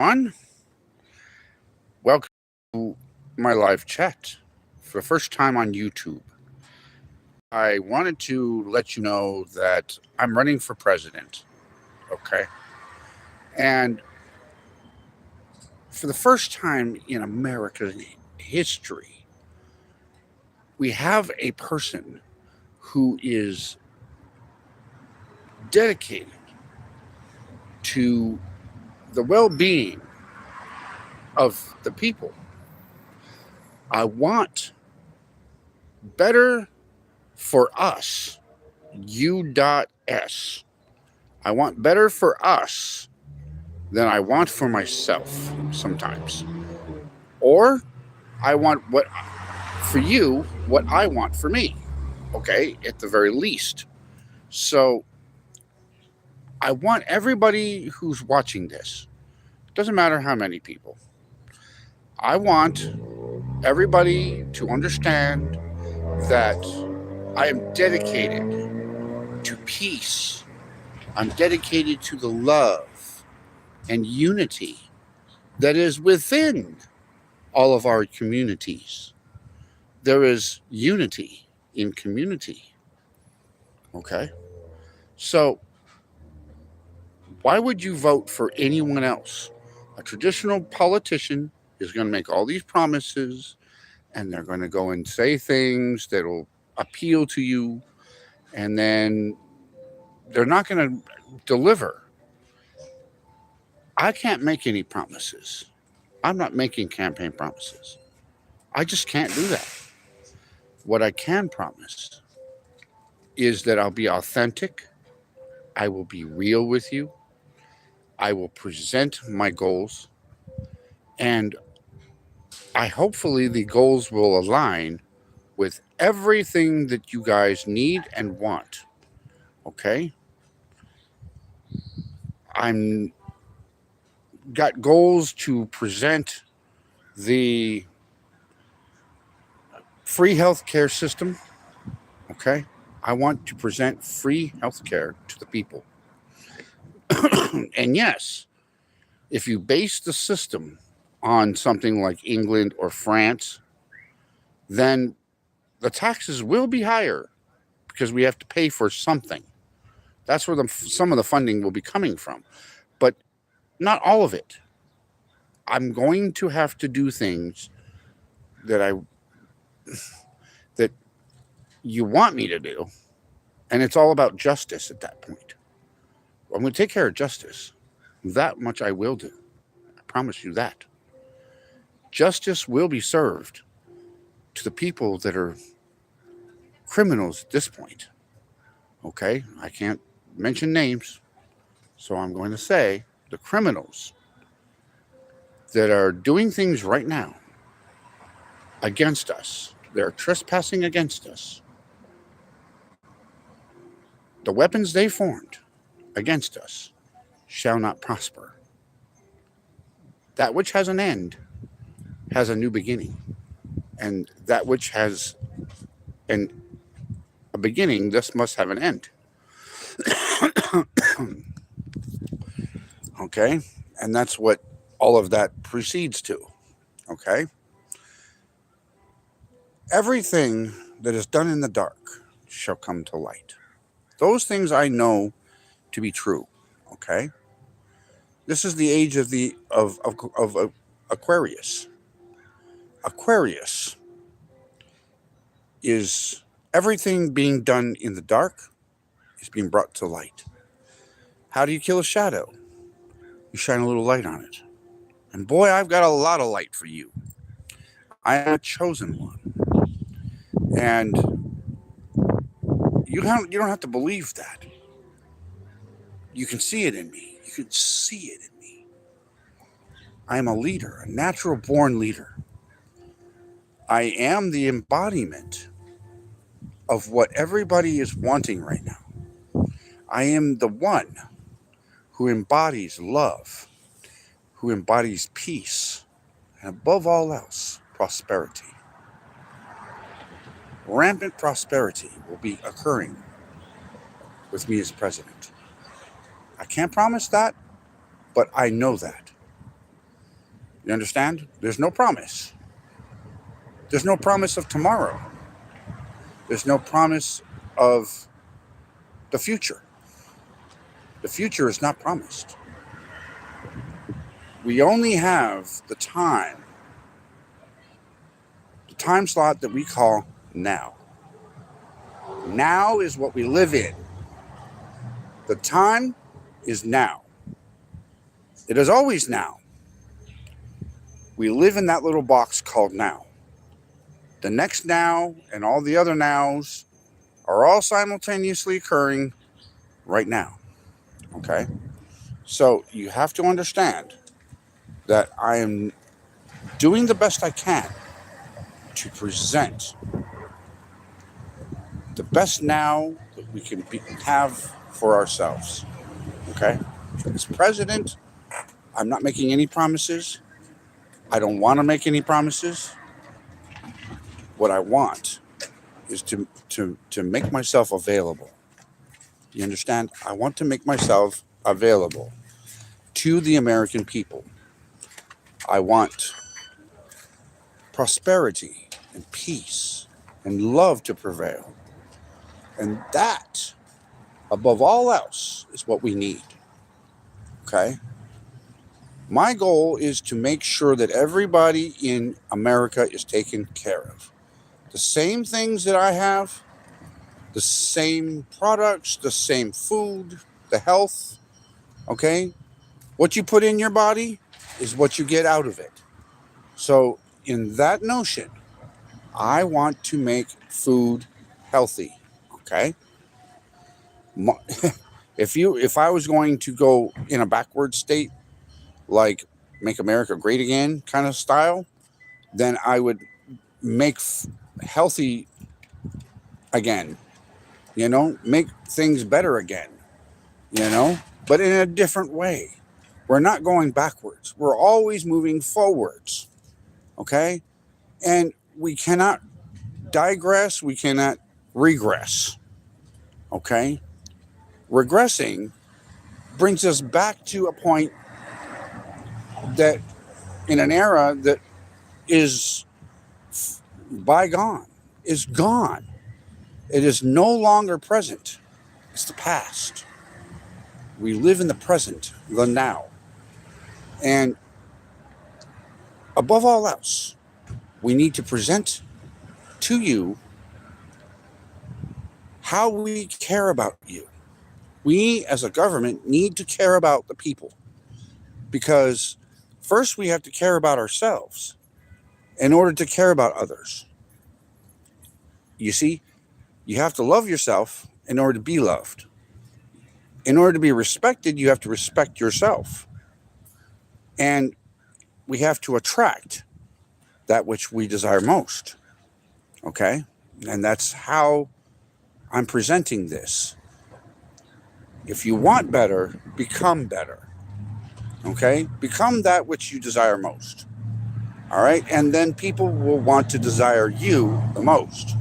On. Welcome to my live chat for the first time on YouTube. I wanted to let you know that I'm running for president, okay? And for the first time in America's history, we have a person who is dedicated to the well being of the people. I want better for us, U.S. I want better for us than I want for myself sometimes. Or I want what for you, what I want for me. Okay, at the very least. So I want everybody who's watching this, doesn't matter how many people, I want everybody to understand that I am dedicated to peace. I'm dedicated to the love and unity that is within all of our communities. There is unity in community. Okay? So, why would you vote for anyone else? A traditional politician is going to make all these promises and they're going to go and say things that'll appeal to you, and then they're not going to deliver. I can't make any promises. I'm not making campaign promises. I just can't do that. What I can promise is that I'll be authentic. I will be real with you. I will present my goals. And I hopefully the goals will align with everything that you guys need and want. Okay? I'm got goals to present the free healthcare system. Okay? I want to present free healthcare to the people. And yes, if you base the system on something like England or France, then the taxes will be higher because we have to pay for something. That's where some of the funding will be coming from, but not all of it. I'm going to have to do things that that you want me to do, and it's all about justice at that point. I'm going to take care of justice. That much I will do. I promise you that. Justice will be served to the people that are criminals at this point. Okay? I can't mention names, so I'm going to say the criminals that are doing things right now against us, they're trespassing against us. The weapons they formed against us shall not prosper. That which has an end has a new beginning, and that which has a beginning, this must have an end. Okay? And that's what all of that proceeds to. Okay? Everything that is done in the dark shall come to light. Those things I know to be true. Okay? This is the age of Aquarius. Aquarius is everything being done in the dark is being brought to light. How do you kill a shadow? You shine a little light on it. And boy, I've got a lot of light for you. I am a chosen one. And you don't have to believe that. You can see it in me. You can see it in me. I am a leader, a natural born leader. I am the embodiment of what everybody is wanting right now. I am the one who embodies love, who embodies peace, and above all else, prosperity. Rampant prosperity will be occurring with me as president. I can't promise that, but I know that. You understand? There's no promise. There's no promise of tomorrow. There's no promise of the future. The future is not promised. We only have the time slot that we call now. Now is what we live in. The time is now. It is always now. We live in that little box called now. The next now and all the other nows are all simultaneously occurring right now. Okay? So you have to understand that I am doing the best I can to present the best now that we can have for ourselves. Okay? As president, I'm not making any promises. I don't want to make any promises. What I want is to make myself available. You understand? I want to make myself available to the American people. I want prosperity and peace and love to prevail. And that, above all else, is what we need. Okay? My goal is to make sure that everybody in America is taken care of. The same things that I have, the same products, the same food, the health, okay? What you put in your body is what you get out of it. So in that notion, I want to make food healthy, okay? If I was going to go in a backward state, like make America great again kind of style, then I would make healthy again, make things better again, but in a different way. We're not going backwards. We're always moving forwards. Okay. And we cannot digress. We cannot regress. Okay. Regressing brings us back to a point that in an era that is bygone, is gone. It is no longer present. It's the past. We live in the present, the now. And above all else, we need to present to you how we care about you. We, as a government, need to care about the people. Because first we have to care about ourselves in order to care about others. You see, you have to love yourself in order to be loved. In order to be respected, you have to respect yourself. And we have to attract that which we desire most. Okay? And that's how I'm presenting this. If you want better, become better. Okay? Become that which you desire most. All right? And then people will want to desire you the most.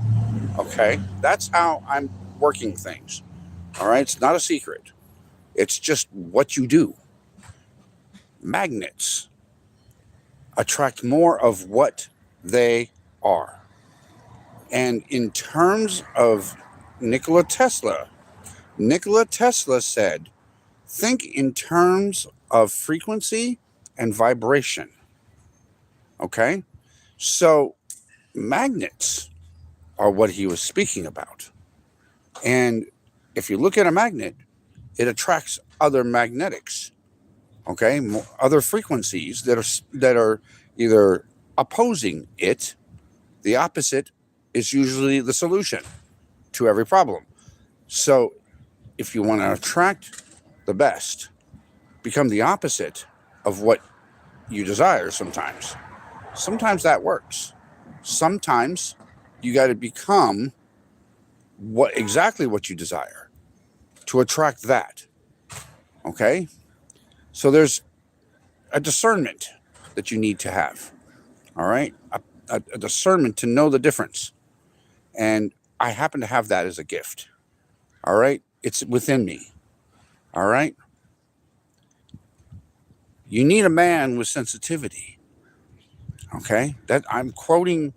Okay? That's how I'm working things. All right? It's not a secret. It's just what you do. Magnets attract more of what they are. And in terms of Nikola Tesla said, think in terms of frequency and vibration. Okay? So magnets are what he was speaking about. And if you look at a magnet, it attracts other magnetics. Okay? Other frequencies that are either opposing it. The opposite is usually the solution to every problem. So if you want to attract the best, become the opposite of what you desire sometimes. Sometimes that works. Sometimes you got to become exactly what you desire to attract that. Okay? So there's a discernment that you need to have. All right? A discernment to know the difference. And I happen to have that as a gift. All right? It's within me. All right? You need a man with sensitivity. Okay, that I'm quoting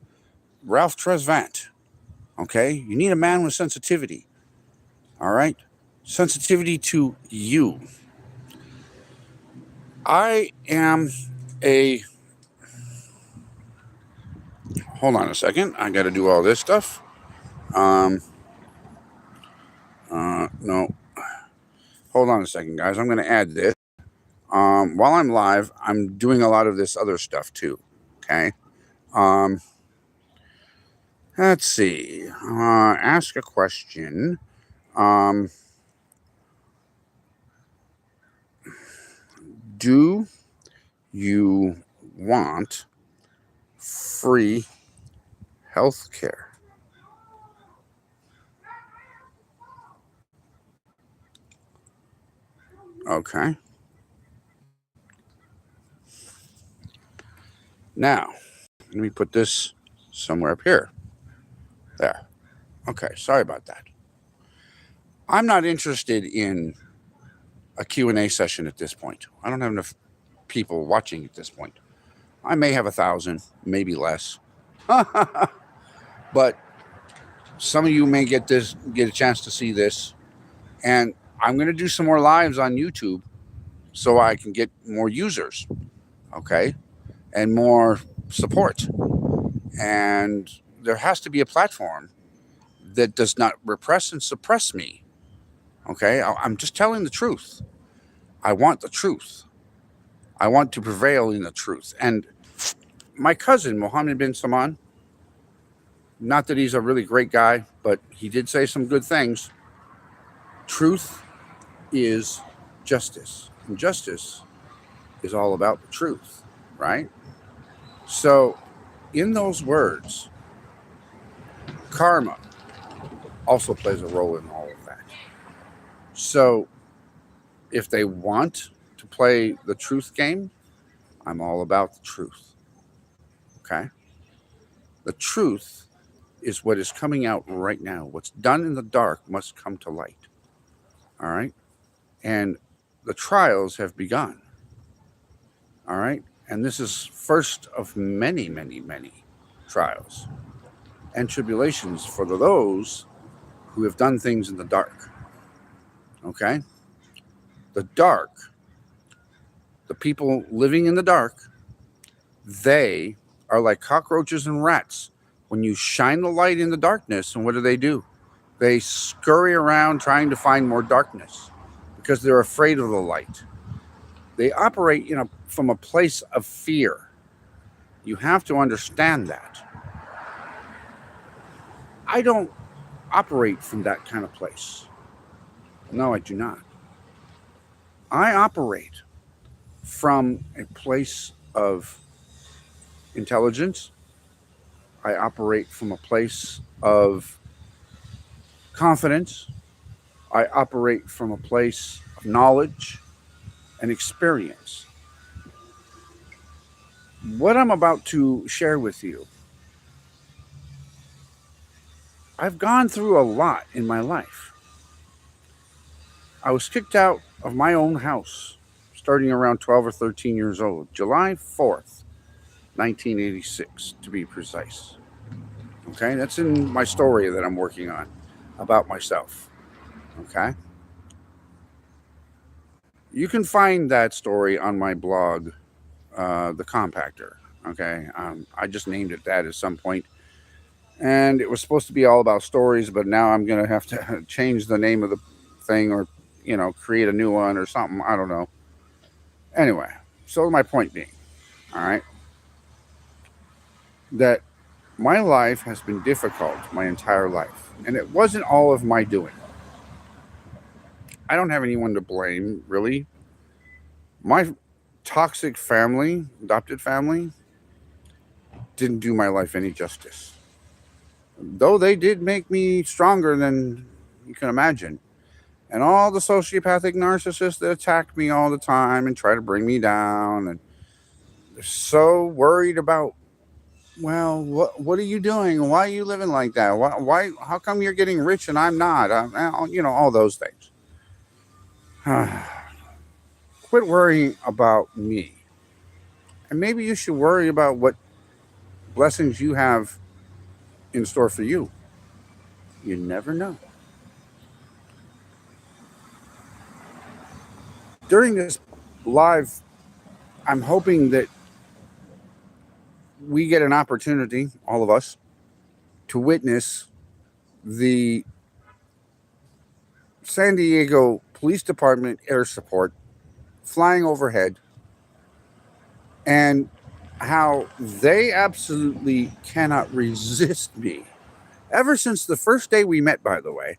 Ralph Tresvant. Okay, you need a man with sensitivity. All right, sensitivity to you. I am a. Hold on a second. I got to do all this stuff. No. Hold on a second, guys. I'm going to add this. While I'm live, I'm doing a lot of this other stuff too. Okay. Um, let's see. Ask a question. Um, do you want free health care? Okay. Now, let me put this somewhere up here. There. Okay. Sorry about that. I'm not interested in a Q&A session at this point. I don't have enough people watching at this point. I may have 1,000, maybe less. But some of you may get a chance to see this. And I'm going to do some more lives on YouTube so I can get more users, okay, and more support. And there has to be a platform that does not repress and suppress me, okay? I'm just telling the truth. I want the truth. I want to prevail in the truth. And my cousin, Mohammed bin Salman, not that he's a really great guy, but he did say some good things. Truth is justice. And justice is all about the truth, right? So, in those words, karma also plays a role in all of that. So, if they want to play the truth game, I'm all about the truth. Okay? The truth is what is coming out right now. What's done in the dark must come to light. All right? And the trials have begun. All right? And this is first of many, many, many trials and tribulations for those who have done things in the dark. Okay? The dark, the people living in the dark, they are like cockroaches and rats. When you shine the light in the darkness, and what do? They scurry around trying to find more darkness because they're afraid of the light. They operate from a place of fear. You have to understand that. I don't operate from that kind of place. No, I do not. I operate from a place of intelligence. I operate from a place of confidence. I operate from a place of knowledge and experience. What I'm about to share with you, I've gone through a lot in my life. I was kicked out of my own house starting around 12 or 13 years old, July 4th, 1986, to be precise. Okay, that's in my story that I'm working on about myself. Okay. You can find that story on my blog, The Compactor. Okay. I just named it that at some point. And it was supposed to be all about stories, but now I'm going to have to change the name of the thing or, create a new one or something. I don't know. Anyway, so my point being, all right, that my life has been difficult my entire life. And it wasn't all of my doing. I don't have anyone to blame, really. My toxic family, adopted family, didn't do my life any justice. Though they did make me stronger than you can imagine. And all the sociopathic narcissists that attack me all the time and try to bring me down, and they're so worried about, well, what are you doing? Why are you living like that? Why how come you're getting rich and I'm not? All those things. Quit worrying about me. And maybe you should worry about what blessings you have in store for you. You never know. During this live, I'm hoping that we get an opportunity, all of us, to witness the San Diego Police Department air support flying overhead and how they absolutely cannot resist me. Ever since the first day we met, by the way,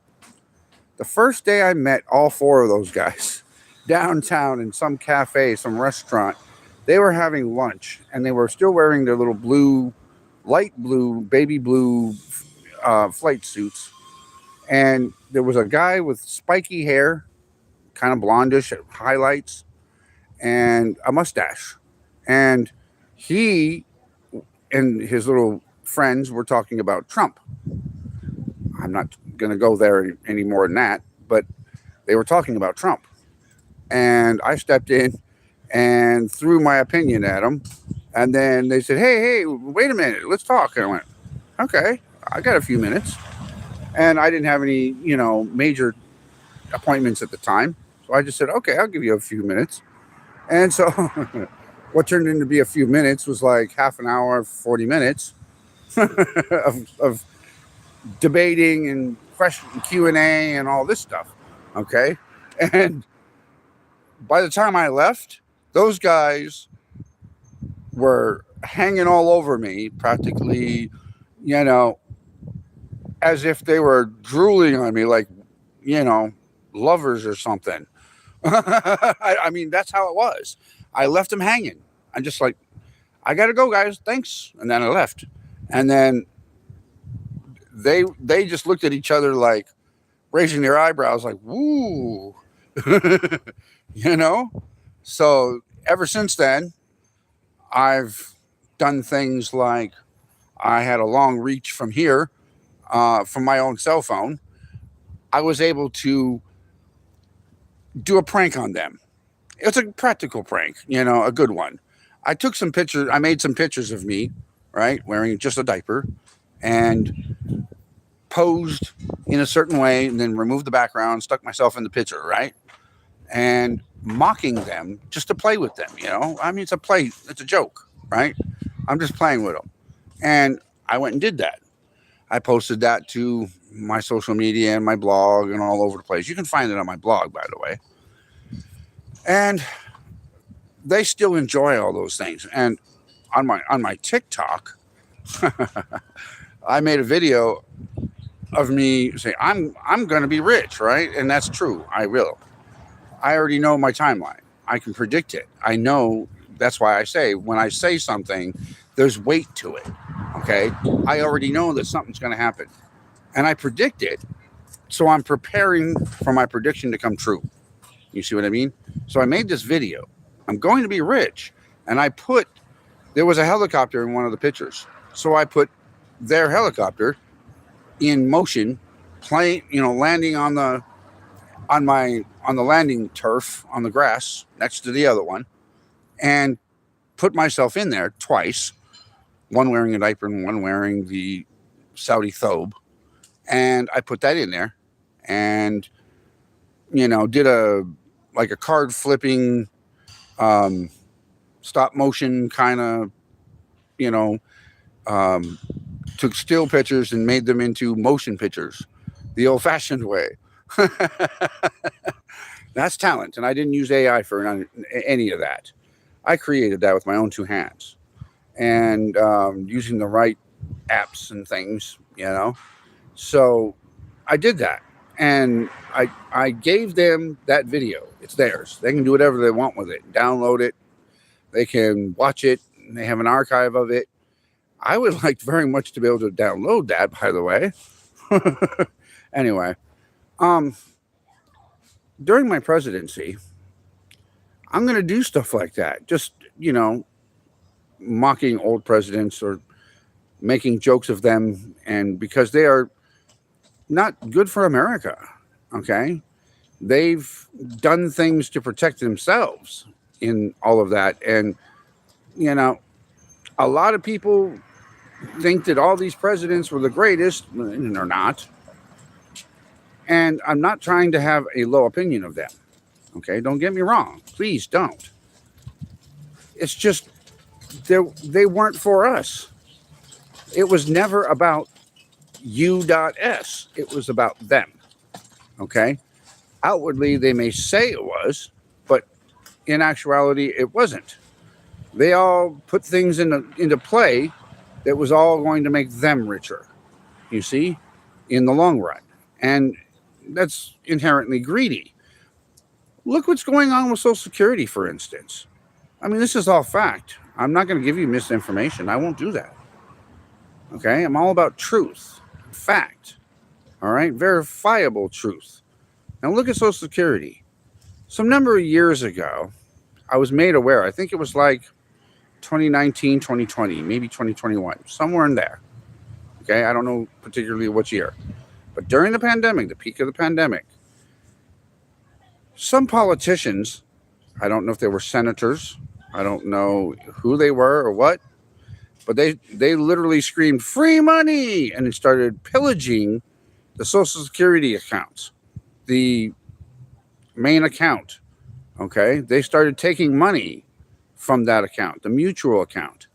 the first day I met all four of those guys downtown in some cafe, some restaurant, they were having lunch and they were still wearing their little blue, light blue, baby blue flight suits. And there was a guy with spiky hair, kind of blondish highlights, and a mustache. And he and his little friends were talking about Trump. I'm not going to go there any more than that, but they were talking about Trump. And I stepped in and threw my opinion at them. And then they said, hey, wait a minute, let's talk. And I went, okay, I got a few minutes. And I didn't have any, major appointments at the time. So I just said, okay, I'll give you a few minutes. And so what turned into be a few minutes was like half an hour, 40 minutes of debating and question Q&A and all this stuff. Okay. And by the time I left, those guys were hanging all over me practically, as if they were drooling on me like, lovers or something. I mean, that's how it was. I left them hanging. I'm just like, I got to go, guys. Thanks. And then I left. And then they just looked at each other like raising their eyebrows like, woo, So ever since then, I've done things like I had a long reach from here, from my own cell phone. I was able to do a prank on them. It's a practical prank, a good one. I took some pictures. I made some pictures of me, right, wearing just a diaper, and posed in a certain way, and then removed the background, stuck myself in the picture, right, and mocking them just to play with them. I mean, it's a play. It's a joke, right? I'm just playing with them, and I went and did that. I posted that to my social media and my blog and all over the place. You can find it on my blog, by the way. And they still enjoy all those things. And on my TikTok, I made a video of me saying, I'm going to be rich, right? And that's true. I will. I already know my timeline. I can predict it. I know. That's why I say when I say something, there's weight to it. Okay. I already know that something's going to happen and I predict it. So I'm preparing for my prediction to come true. You see what I mean? So I made this video. I'm going to be rich. And there was a helicopter in one of the pictures. So I put their helicopter in motion, landing on the landing turf on the grass next to the other one, and put myself in there twice, one wearing a diaper and one wearing the Saudi thobe. And I put that in there and, did a card flipping, stop motion kind of, took still pictures and made them into motion pictures the old fashioned way. That's talent. And I didn't use AI for any of that. I created that with my own two hands and using the right apps and things, So I did that. And I gave them that video. It's theirs. They can do whatever they want with it. Download it. They can watch it. And they have an archive of it. I would like very much to be able to download that, by the way. Anyway, during my presidency, I'm going to do stuff like that. Just, mocking old presidents or making jokes of them. And because they are not good for America. Okay. They've done things to protect themselves in all of that. And, a lot of people think that all these presidents were the greatest, and they're not. And I'm not trying to have a low opinion of them. Okay, don't get me wrong. Please don't. It's just they weren't for us. It was never about U.S. It was about them. Okay? Outwardly, they may say it was, but in actuality, it wasn't. They all put things into play that was all going to make them richer, you see, in the long run. And that's inherently greedy. Look what's going on with Social Security, for instance. I mean, this is all fact. I'm not going to give you misinformation. I won't do that. Okay? I'm all about truth, fact. All right? Verifiable truth. Now look at Social Security. Some number of years ago, I was made aware. I think it was like 2019, 2020, maybe 2021, somewhere in there. Okay? I don't know particularly which year. But during the pandemic, the peak of the pandemic, some politicians, I don't know if they were senators, I don't know who they were or what, but they literally screamed, free money, and it started pillaging the Social Security accounts, the main account, okay? They started taking money from that account, the mutual account,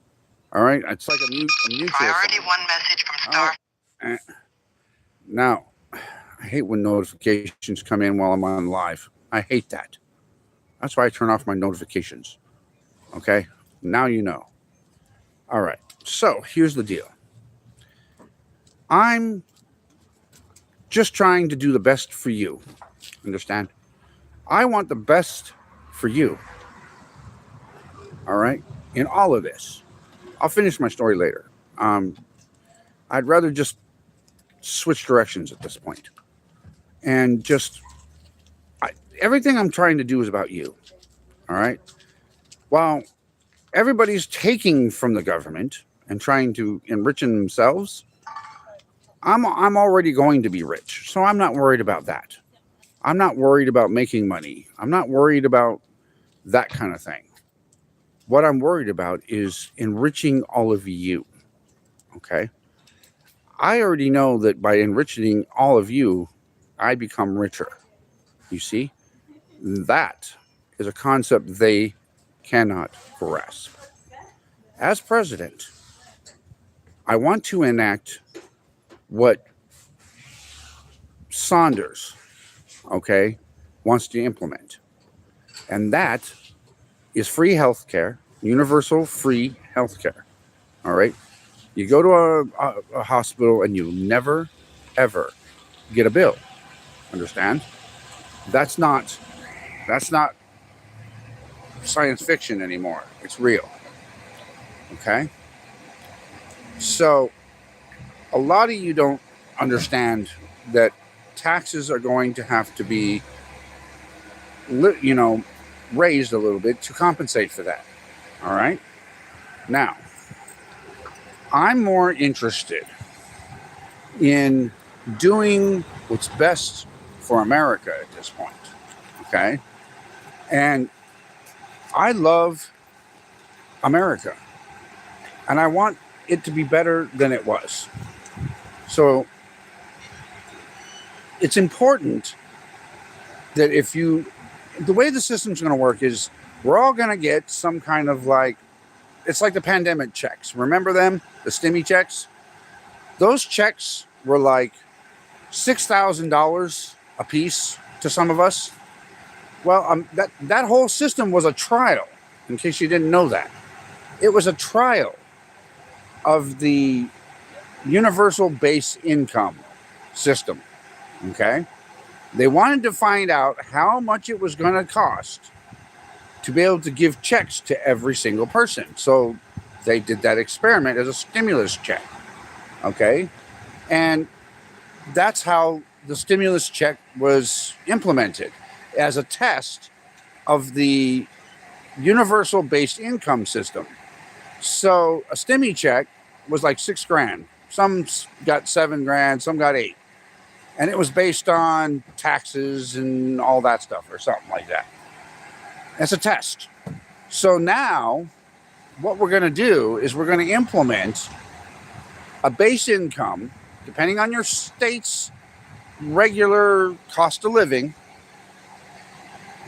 all right? It's like a mutual Priority account. one message from Star. Now, I hate when notifications come in while I'm on live. I hate that. That's why I turn off my notifications. Okay? Now you know. All right. So here's the deal. I'm just trying to do the best for you. Understand? I want the best for you. All right? In all of this. I'll finish my story later. I'd rather just switch directions at this point. And just everything I'm trying to do is about you. All right? While everybody's taking from the government and trying to enrich themselves, I'm already going to be rich. So I'm not worried about that. I'm not worried about making money. I'm not worried about that kind of thing. What I'm worried about is enriching all of you. Okay? I already know that by enriching all of you, I become richer. You see? That is a concept they cannot grasp. As president, I want to enact what Saunders, okay, wants to implement. And that is free health care, universal free health care. All right? You go to a hospital and you never, ever get a bill. Understand? That's not science fiction anymore. It's real. Okay? So, a lot of you don't understand that taxes are going to have to be, raised a little bit to compensate for that. All right? Now, I'm more interested in doing what's best for America at this point. Okay? And I love America. And I want it to be better than it was. So it's important that the way the system's going to work is we're all going to get some kind of it's like the pandemic checks. Remember them? The stimmy checks? Those checks were like $6,000 a piece to some of us. Well, that whole system was a trial, in case you didn't know that. It was a trial of the universal base income system, okay? They wanted to find out how much it was going to cost to be able to give checks to every single person. So they did that experiment as a stimulus check, okay? And that's how the stimulus check was implemented, as a test of the universal based income system. So a stimmy check was like $6,000. Some got $7,000, some got $8,000. And it was based on taxes and all that stuff or something like that. That's a test. So now what we're going to do is we're going to implement a base income, depending on your state's regular cost of living.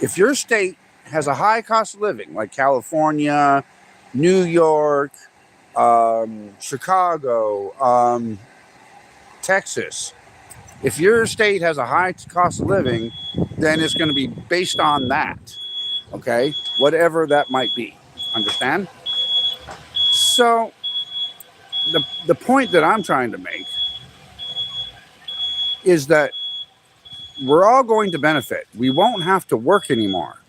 If your state has a high cost of living, like California, New York, Chicago, Texas, if your state has a high cost of living, then it's going to be based on that, okay? Whatever that might be. Understand? So the point that I'm trying to make is that we're all going to benefit. We won't have to work anymore.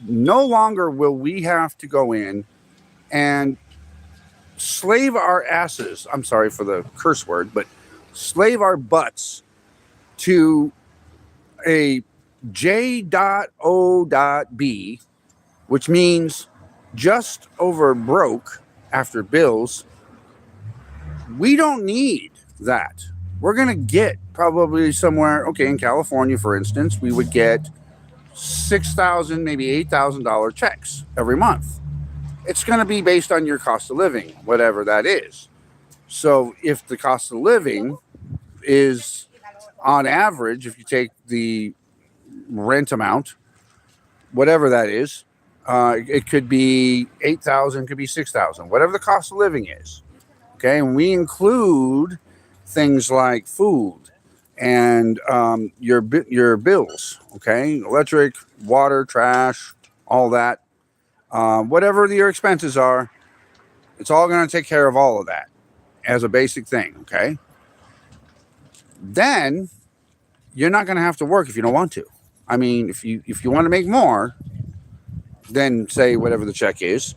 No longer will we have to go in and slave our asses. I'm sorry for the curse word, but slave our butts to a J.O.B, which means just over broke after bills. We don't need that. We're going to get probably somewhere, okay, in California, for instance, we would get $6,000, maybe $8,000 checks every month. It's going to be based on your cost of living, whatever that is. So if the cost of living is on average, if you take the rent amount, whatever that is, it could be 8,000, could be 6,000, whatever the cost of living is. Okay, and we include things like food and your bills. Okay, electric, water, trash, all that. Whatever your expenses are, it's all going to take care of all of that as a basic thing. Okay, then you're not going to have to work if you don't want to. I mean, if you want to make more than, say, whatever the check is,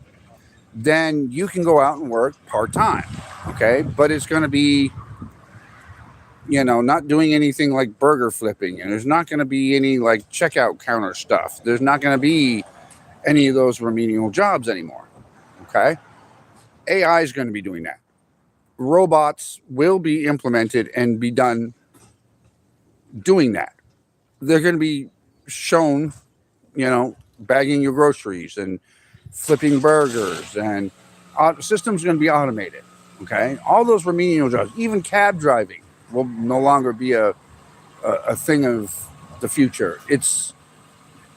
then you can go out and work part-time, okay? But it's going to be, not doing anything like burger flipping, and there's not going to be any like checkout counter stuff. There's not going to be any of those remedial jobs anymore, okay? AI is going to be doing that. Robots will be implemented and be done doing that. They're going to be shown, bagging your groceries and flipping burgers, and systems are going to be automated. Okay, all those remedial jobs, even cab driving, will no longer be a thing of the future. It's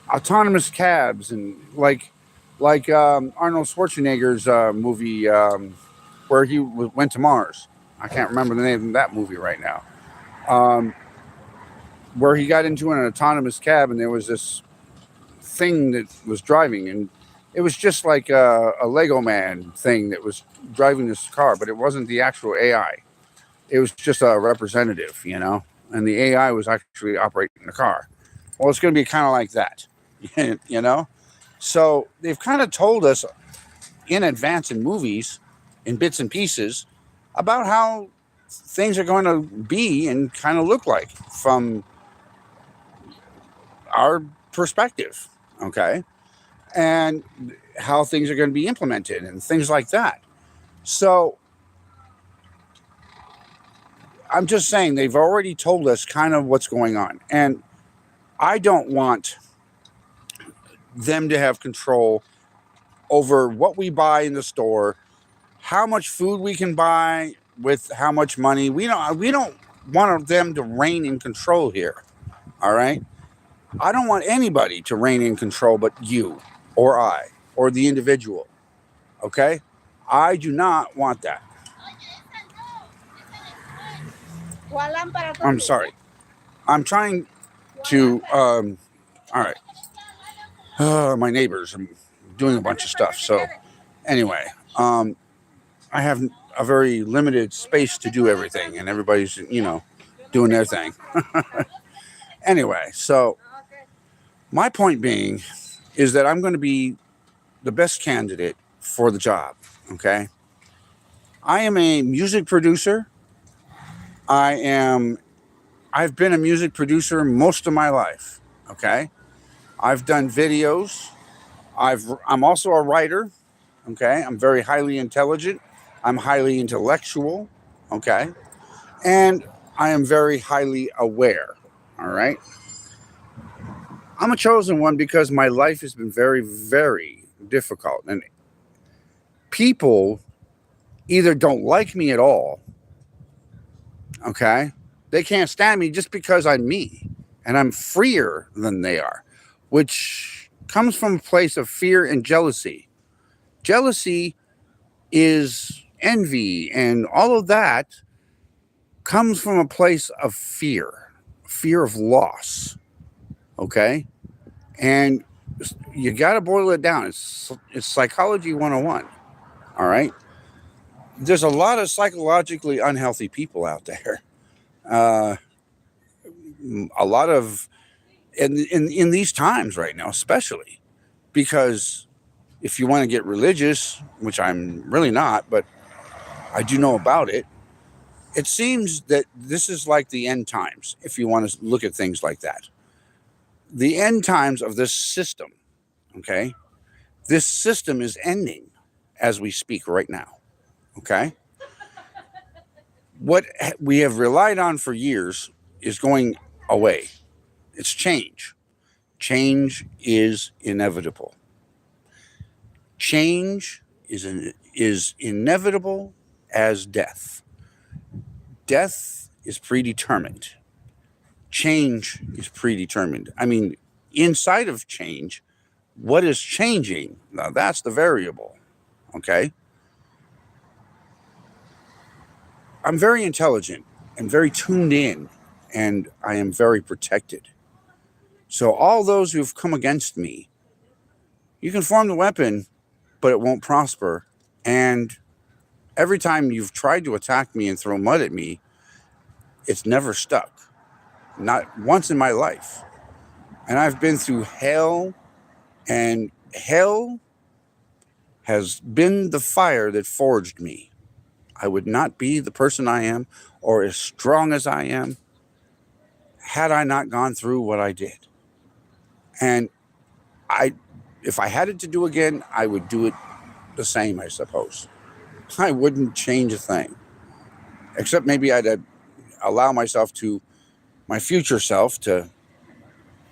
autonomous cabs, and like Arnold Schwarzenegger's movie where he went to Mars. I can't remember the name of that movie right now. Where he got into an autonomous cab, and there was this thing that was driving, and it was just like a Lego man thing that was driving this car, but it wasn't the actual AI. It was just a representative, and the AI was actually operating the car. Well, it's going to be kind of like that, So they've kind of told us in advance in movies, in bits and pieces, about how things are going to be and kind of look like from our perspective, okay? And how things are going to be implemented and things like that. So I'm just saying, they've already told us kind of what's going on. And I don't want them to have control over what we buy in the store, how much food we can buy with how much money. We don't want them to reign in control here. All right? I don't want anybody to reign in control but you or I or the individual. Okay? I do not want that. I'm sorry. I'm trying to, all right. My neighbors, I'm doing a bunch of stuff. So anyway, I have a very limited space to do everything, and everybody's, doing their thing. Anyway, so my point being is that I'm going to be the best candidate for the job, okay? I am a music producer. I've been a music producer most of my life, okay? I've done videos. I'm also a writer, okay? I'm very highly intelligent. I'm highly intellectual, okay? And I am very highly aware, all right? I'm a chosen one because my life has been very, very difficult. And people either don't like me at all, Okay. They can't stand me just because I'm me and I'm freer than they are, which comes from a place of fear and jealousy. Jealousy is envy, and all of that comes from a place of fear of loss. Okay. And you got to boil it down. It's psychology 101. All right. There's a lot of psychologically unhealthy people out there. Uh, a lot of in these times right now, especially because if you want to get religious, which I'm really not, but I do know about it, it seems that this is like the end times, if you want to look at things like that. The end times of this system, okay? This system is ending as we speak right now, okay? What we have relied on for years is going away. It's change. Change is inevitable. Change is inevitable as death. Death is predetermined. Change is predetermined. I mean, inside of change, what is changing? Now, that's the variable, okay? I'm very intelligent and very tuned in, and I am very protected. So all those who've come against me, you can form the weapon, but it won't prosper. And every time you've tried to attack me and throw mud at me, it's never stuck. Not once in my life. And I've been through hell, and hell has been the fire that forged me. I would not be the person I am or as strong as I am had I not gone through what I did. And if I had it to do again, I would do it the same, I suppose. I wouldn't change a thing, except maybe I'd allow my future self to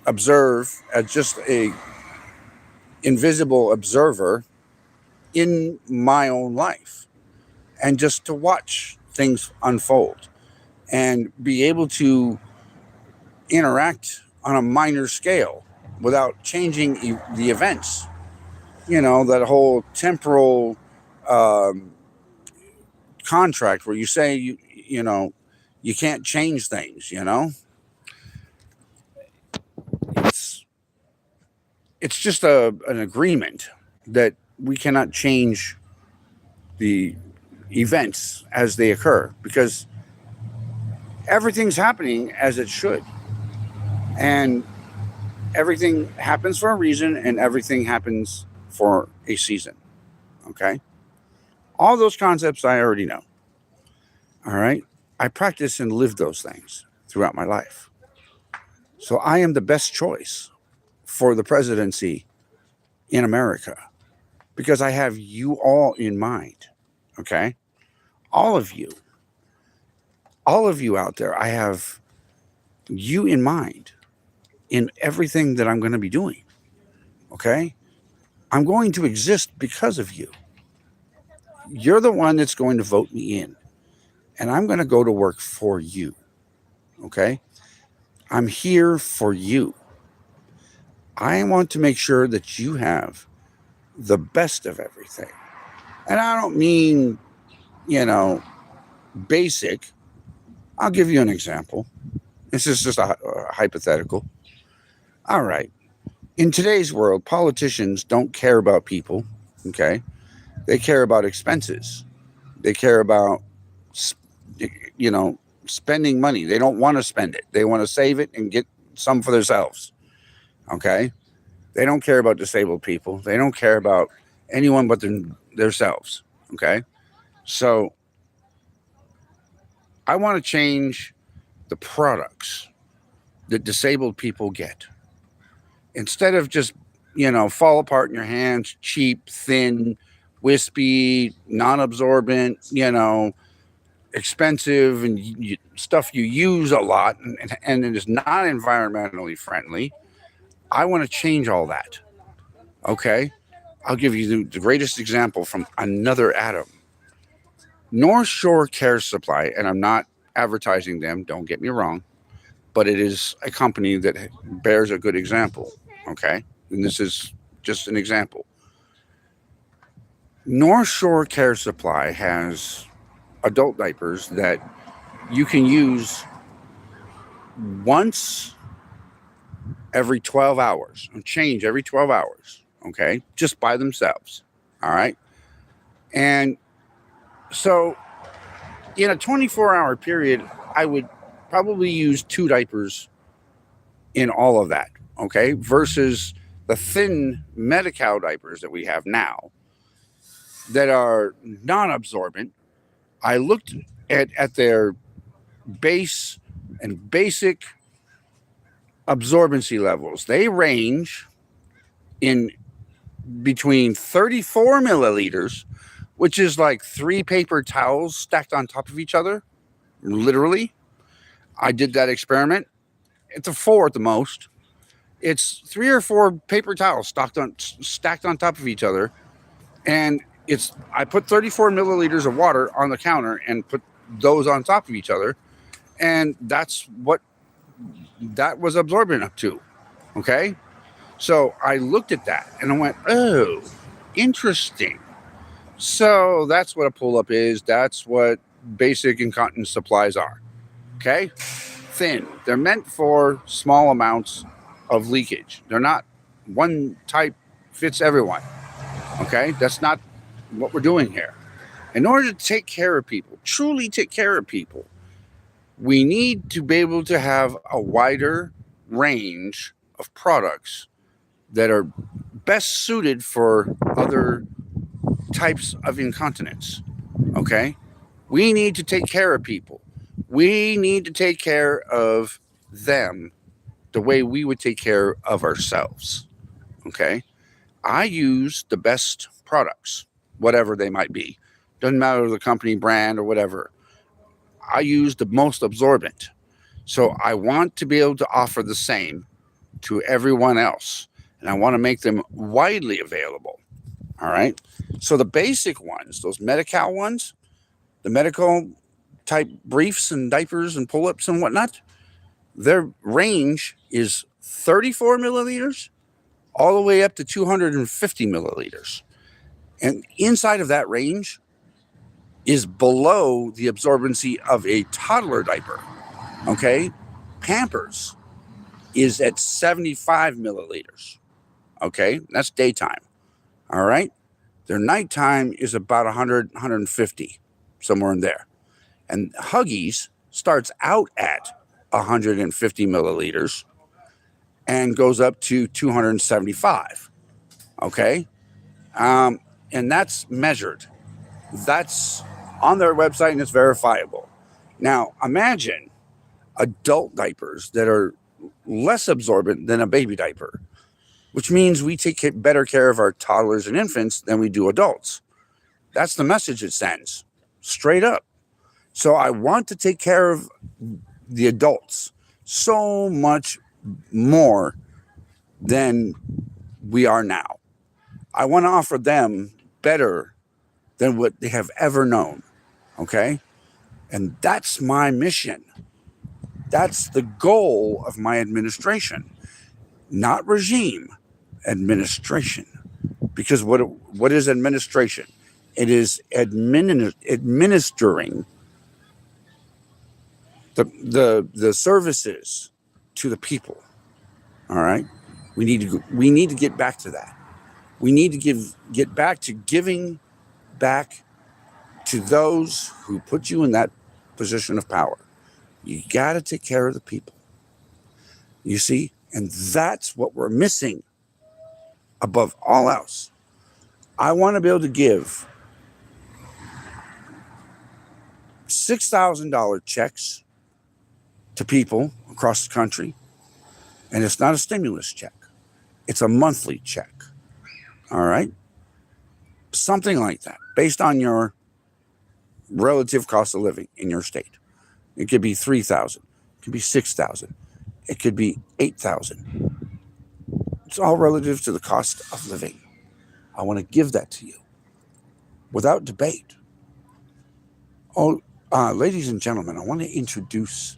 observe as just a invisible observer in my own life, and just to watch things unfold and be able to interact on a minor scale without changing the events. That whole temporal contract where you say you can't change things. It's just an agreement that we cannot change the events as they occur, because everything's happening as it should, and everything happens for a reason, and everything happens for a season. Okay. All those concepts I already know. All right. I practice and live those things throughout my life. So I am the best choice for the presidency in America because I have you all in mind. Okay. All of you out there, I have you in mind in everything that I'm going to be doing. Okay. I'm going to exist because of you. You're the one that's going to vote me in, and I'm going to go to work for you. Okay. I'm here for you. I want to make sure that you have the best of everything. And I don't mean, basic. I'll give you an example. This is just a hypothetical. All right. In today's world, politicians don't care about people. Okay. They care about expenses. They care about, spending money. They don't want to spend it. They want to save it and get some for themselves. Okay. They don't care about disabled people. They don't care about anyone but themselves. Okay. So I want to change the products that disabled people get. Instead of just, fall apart in your hands, cheap, thin, wispy, non-absorbent, expensive, and stuff you use a lot, and it is not environmentally friendly. I want to change all that. Okay. I'll give you the greatest example from another Adam. North Shore Care Supply, and I'm not advertising them, don't get me wrong, but it is a company that bears a good example. Okay. And this is just an example. North Shore Care Supply has adult diapers that you can use once every 12 hours and change every 12 hours. Okay. Just by themselves. All right. And so in a 24-hour period, I would probably use 2 diapers in all of that. Okay. Versus the thin Medi-Cal diapers that we have now that are non-absorbent. I looked at their base and basic absorbency levels. They range in between 34 milliliters, which is like 3 paper towels stacked on top of each other. Literally. I did that experiment. It's a 4 at the most. It's 3 or 4 paper towels stacked on top of each other. And I put 34 milliliters of water on the counter and put those on top of each other. And that's what that was absorbent up to. Okay. So I looked at that and I went, oh, interesting. So that's what a pull-up is. That's what basic incontinence supplies are. Okay. Thin. They're meant for small amounts of leakage. They're not one type fits everyone. Okay. That's not what we're doing here. In order to take care of people, truly take care of people, we need to be able to have a wider range of products that are best suited for other types of incontinence. Okay? We need to take care of people. We need to take care of them the way we would take care of ourselves. Okay? I use the best products, whatever they might be. Doesn't matter the company, brand, or whatever. I use the most absorbent. So I want to be able to offer the same to everyone else. And I want to make them widely available. All right. So the basic ones, those Medi-Cal ones, the medical type briefs and diapers and pull-ups and whatnot, their range is 34 milliliters all the way up to 250 milliliters. And inside of that range is below the absorbency of a toddler diaper. Okay. Pampers is at 75 milliliters. Okay. That's daytime. All right. Their nighttime is about 100, 150, somewhere in there. And Huggies starts out at 150 milliliters and goes up to 275. Okay. And that's measured. That's on their website and it's verifiable. Now, imagine adult diapers that are less absorbent than a baby diaper, which means we take better care of our toddlers and infants than we do adults. That's the message it sends, straight up. So I want to take care of the adults so much more than we are now. I want to offer them better than what they have ever known. Okay? And that's my mission. That's the goal of my administration, not regime, administration. Because what is administration? It is administering the services to the people. All right? We need to get back to that. We need to get back to giving back to those who put you in that position of power. You got to take care of the people. You see? And that's what we're missing above all else. I want to be able to give $6,000 checks to people across the country. And it's not a stimulus check. It's a monthly check. All right? Something like that, based on your relative cost of living in your state. It could be $3,000. It could be $6,000. It could be $8,000. It's all relative to the cost of living. I want to give that to you without debate. Oh, Ladies and gentlemen, I want to introduce,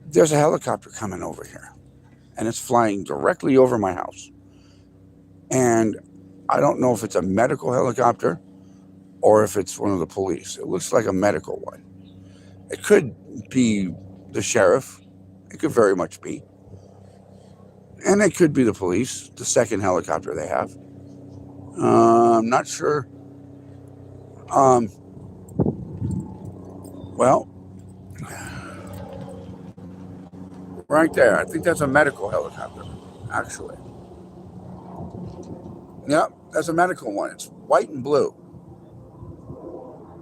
there's a helicopter coming over here, and it's flying directly over my house. And I don't know if it's a medical helicopter or if it's one of the police. It looks like a medical one. It could be the sheriff. It could very much be. And it could be the police, the second helicopter they have. I'm not sure. Well, right there. I think that's a medical helicopter, actually. Yep, that's a medical one. It's white and blue.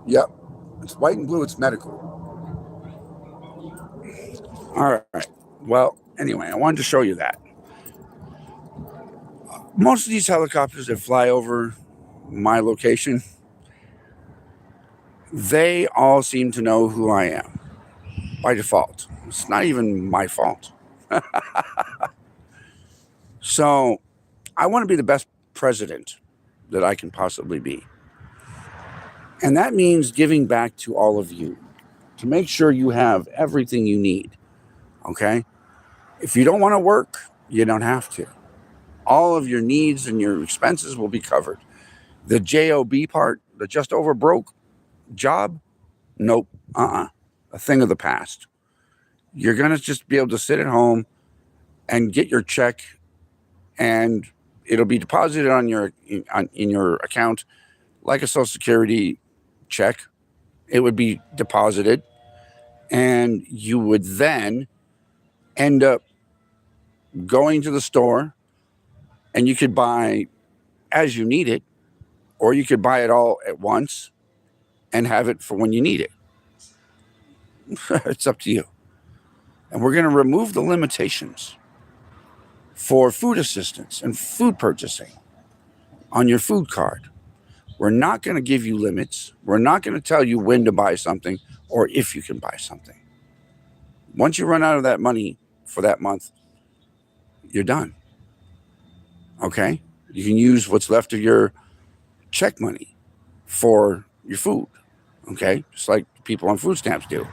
Yep, it's white and blue. It's medical. All right. Well, anyway, I wanted to show you that. Most of these helicopters that fly over my location, they all seem to know who I am by default. It's not even my fault. So I want to be the best president that I can possibly be. And that means giving back to all of you to make sure you have everything you need. Okay? If you don't want to work, you don't have to. All of your needs and your expenses will be covered. The JOB part, the just over broke job, nope, a thing of the past. You're going to just be able to sit at home and get your check, and it'll be deposited on in your account like a Social Security check. It would be deposited, and you would then end up going to the store, and you could buy as you need it, or you could buy it all at once and have it for when you need it. It's up to you. And we're going to remove the limitations for food assistance and food purchasing on your food card. We're not going to give you limits. We're not going to tell you when to buy something or if you can buy something. Once you run out of that money for that month, you're done. Okay? You can use what's left of your check money for your food. Okay? Just like people on food stamps do,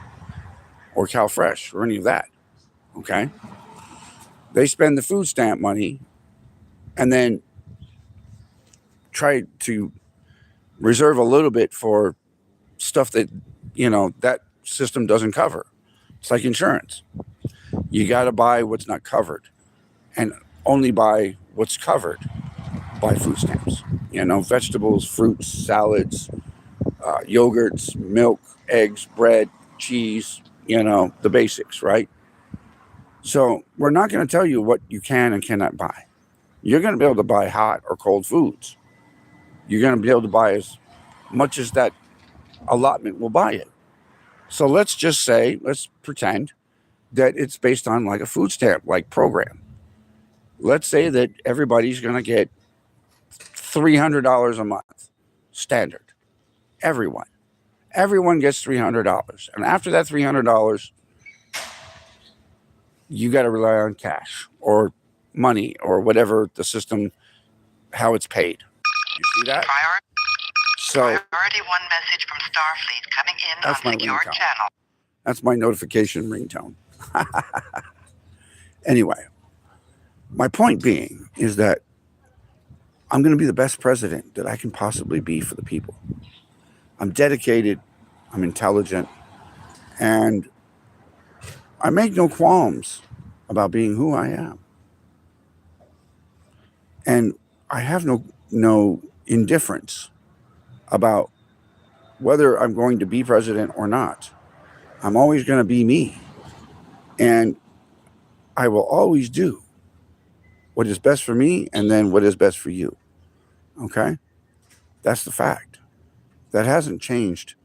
or CalFresh, or any of that. Okay? They spend the food stamp money and then try to reserve a little bit for stuff that, that system doesn't cover. It's like insurance. You got to buy what's not covered and only buy what's covered by food stamps. Vegetables, fruits, salads, yogurts, milk, eggs, bread, cheese, the basics, right? So we're not going to tell you what you can and cannot buy. You're going to be able to buy hot or cold foods. You're going to be able to buy as much as that allotment will buy it. So let's pretend that it's based on like a food stamp like program. Let's say that everybody's going to get $300 a month, standard. Everyone gets $300. And after that $300, you got to rely on cash or money or whatever the system, how it's paid. You see that? Priority 1 message from Starfleet coming in on secure channel. That's my notification ringtone. Anyway, my point being is that I'm going to be the best president that I can possibly be for the people. I'm dedicated, I'm intelligent, and I make no qualms about being who I am. And I have no indifference about whether I'm going to be president or not. I'm always going to be me. And I will always do what is best for me and then what is best for you. Okay? That's the fact. That hasn't changed.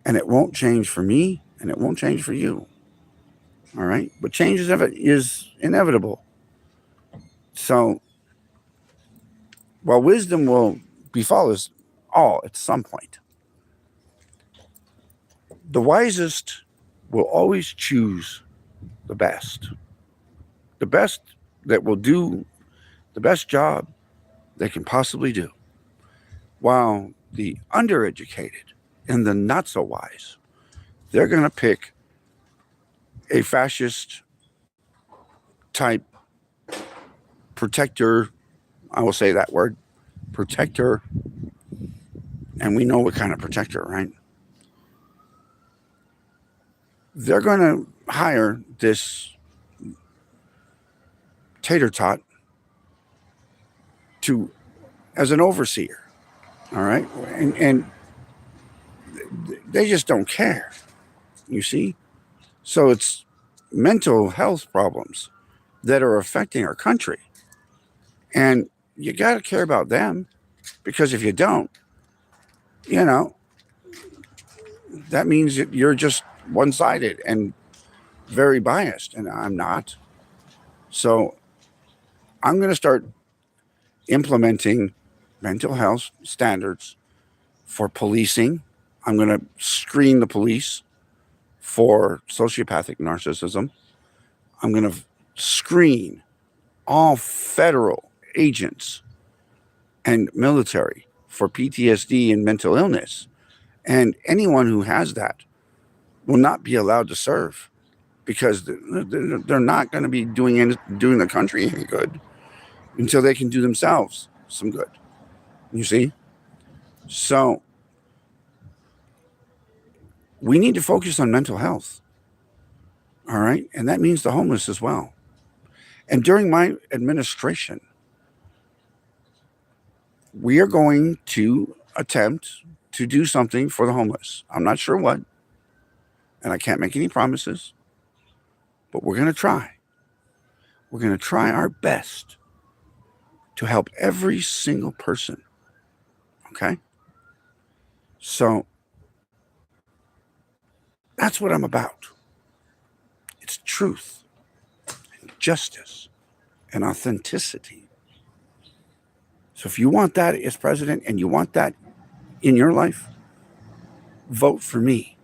And it won't change for me and it won't change for you. All right? But change is inevitable. So, while wisdom will befall us all at some point, the wisest will always choose the best that will do the best job they can possibly do, while the undereducated and the not so wise, they're going to pick a fascist type protector. I will say that word, protector. And we know what kind of protector, right? They're going to hire this tater tot as an overseer. All right. And they just don't care. You see? So it's mental health problems that are affecting our country. And you got to care about them, because if you don't, that means that you're just one-sided and very biased, and I'm not. So I'm going to start implementing mental health standards for policing. I'm going to screen the police for sociopathic narcissism. I'm going to screen all federal agents and military for PTSD and mental illness. And anyone who has that will not be allowed to serve, because they're not going to be doing the country any good until they can do themselves some good. You see? So we need to focus on mental health. All right? And that means the homeless as well. And during my administration, we are going to attempt to do something for the homeless. I'm not sure what, and I can't make any promises, but we're going to try. We're going to try our best to help every single person. Okay? So that's what I'm about. It's truth and justice and authenticity. So if you want that as president and you want that in your life, vote for me,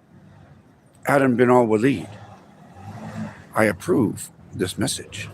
Adam Bin Alwaleed. I approve this message.